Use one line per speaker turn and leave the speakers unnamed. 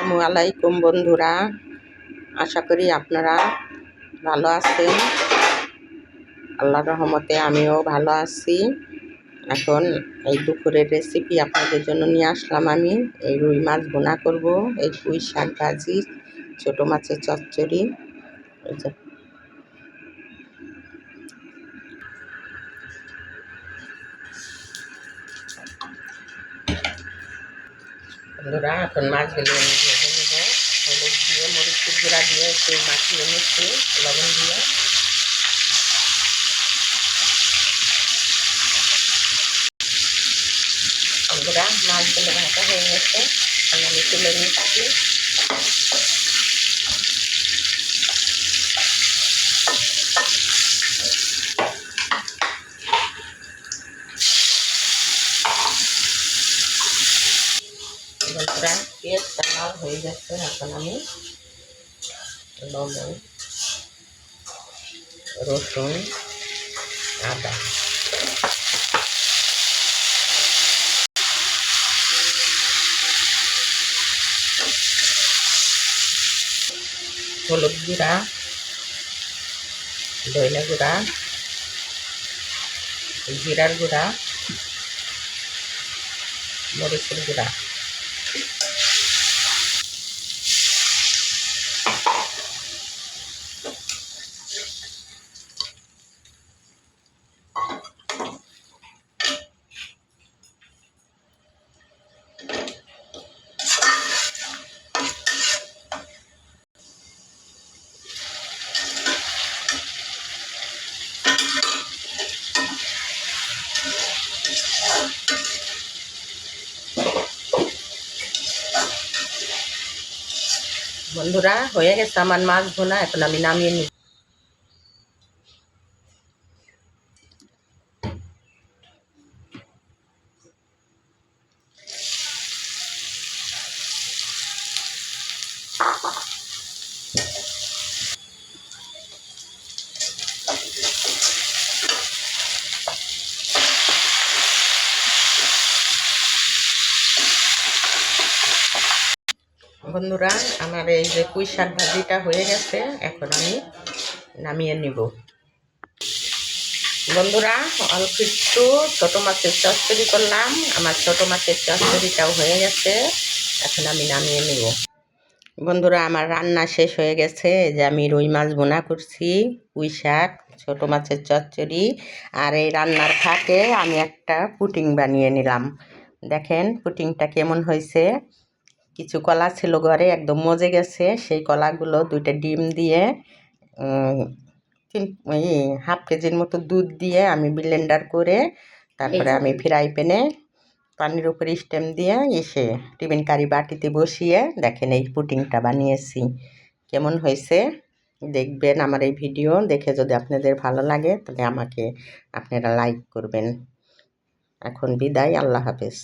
আসসালামু আলাইকুম বন্ধুরা, আশা করি আপনারা ভালো আছেন। আল্লাহর রহমতে আমিও ভালো আছি। এখন এই দুপুরের রেসিপি আপনাদের জন্য নিয়ে আসলাম। আমি এই রুই মাছ ভুনা করব, এই পুঁই শাক ভাজি, ছোটো মাছের চচ্চড়ি। বন্ধুরা, এখন মাছগুলো আমি ভেজে নেব। হলুদ দিয়ে, মরিচের গুঁড়া দিয়ে একটু মাখিয়ে নিচ্ছি, লবণ দিয়ে। বন্ধুরা, মাছগুলো ভাজা হয়ে গেছে, আমি তুলে নিচ্ছি। বন্ধুরা, পেঁয়াজটা লাল হয়ে গেছে, এখন আমি লবণ, রসুন, আদা, হলুদ গুঁড়া, ধনিয়া গুঁড়া, জিরার গুঁড়া, মরিচের গুঁড়া, বন্ধুরা, হয়ে গেছে আমার মাছ ভুনা। এখন আমি নামিয়ে নিই। বন্ধুরা, আমার এই যে পুঁই শাক ভাজিটা হয়ে গেছে, এখন আমি নামিয়ে নিব। বন্ধুরা, অল্প একটু ছোটো মাছের চচ্চড়ি করলাম। আমার ছোটো মাছের চচ্চড়িটাও হয়ে গেছে, এখন আমি নামিয়ে নিব। বন্ধুরা, আমার রান্না শেষ হয়ে গেছে। যে আমি রুই মাছ ভুনা করছি, পুঁই শাক, ছোটো মাছের চচ্চড়ি, আর এই রান্নার ফাঁকে আমি একটা পুডিং বানিয়ে নিলাম। দেখেন পুডিংটা কেমন হয়েছে। কিছু কলা ছিল ঘরে, একদম মজে গেছে। সেই কলাগুলো 2টা ডিম দিয়ে, হাফ কেজির মতো দুধ দিয়ে আমি ব্লেন্ডার করে, তারপরে আমি ফ্রাই প্যানে পানির উপরে স্টেম দিয়ে টিফিন কারি বাটিতে বসিয়ে দেখেন এই পুডিংটা বানিয়েছি। কেমন হয়েছে দেখবেন। আমার এই ভিডিও দেখে যদি আপনাদের ভালো লাগে তাহলে আমাকে আপনারা লাইক করবেন। এখন বিদায়, আল্লাহ হাফেজ।